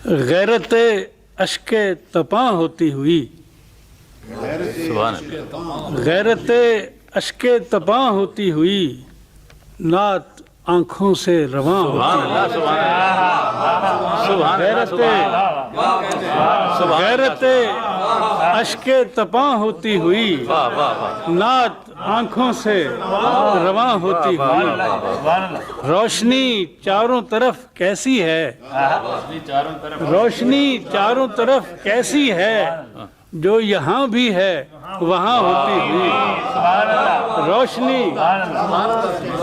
غیرت اشک تپاں ہوتی ہوئی، غیرت اشک تپاں ہوتی ہوئی، نعت آنکھوں سے رواں ہوتی غیرت اشک تپاں ہوتی ہوئی، نعت آنکھوں سے رواں ہوتی ہوئی۔ روشنی چاروں طرف کیسی ہے، روشنی چاروں طرف کیسی ہے، جو یہاں بھی ہے وہاں ہوتی ہوئی۔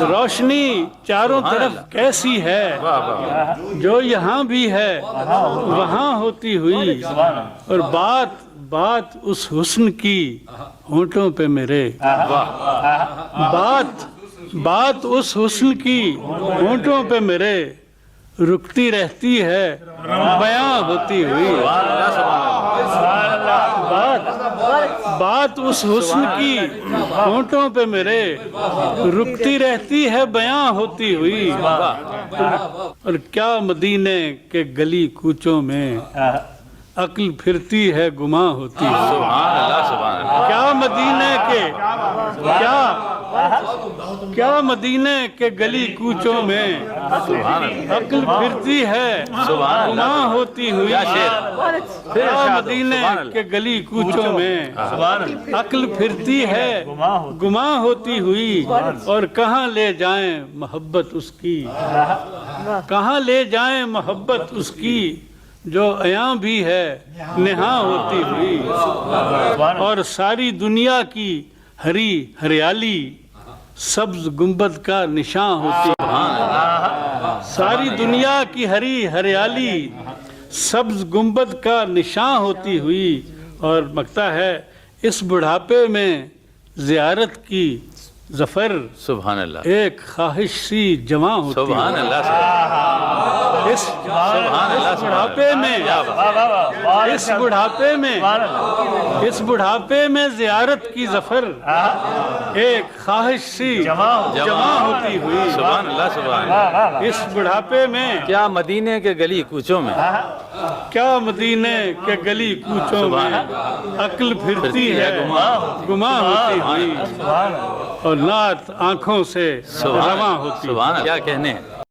روشنی چاروں طرف کیسی ہے، جو یہاں بھی ہے وہاں ہوتی ہوئی۔ اور بات اس حسن کی ہونٹوں پہ میرے، بات اس حسن کی ہونٹوں پہ میرے، رکتی رہتی ہے بیاں ہوتی ہوئی۔ بات اس حسن کی ہونٹوں پہ میرے، رکتی رہتی ہے بیاں ہوتی ہوئی۔ اور کیا مدینے کے گلی کوچوں میں عقل پھرتی ہے گماں ہوتی ہے۔ کیا مدینے کے گلی کوچوں میں عقل پھرتی ہے گماں ہوتی ہوئی۔ کیا مدینے کے گلی کوچوں میں عقل پھرتی ہے گماں ہوتی ہوئی۔ اور کہاں لے جائیں محبت اس کی، کہاں لے جائیں محبت اس کی، جو عیاں بھی ہے نہاں ہوتی ہوئی۔ اور ساری دنیا کی ہری ہریالی سبز گنبد کا نشاں ہوتی ہے۔ ساری دنیا کی ہری ہریالی سبز گنبد کا نشاں ہوتی ہوئی۔ اور مکتا ہے اس بڑھاپے میں زیارت کی ظفر، سبحان اللہ، ایک خواہش سی جمع ہوتی ہے۔ سبحان اللہ، اس بڑھاپے میں زیارت کی ظفر ایک خواہش سی جمع ہوتی ہوئی۔ سبحان اللہ، سبحان اللہ۔ اس بڑھاپے میں کیا مدینے کے گلی کوچوں میں، کیا مدینے کے گلی کوچوں میں عقل پھرتی ہے گماں ہوتی ہوئی۔ اور نعت آنکھوں سے رواں ہوتی ہے۔ سبحان اللہ، کیا کہنے ہیں۔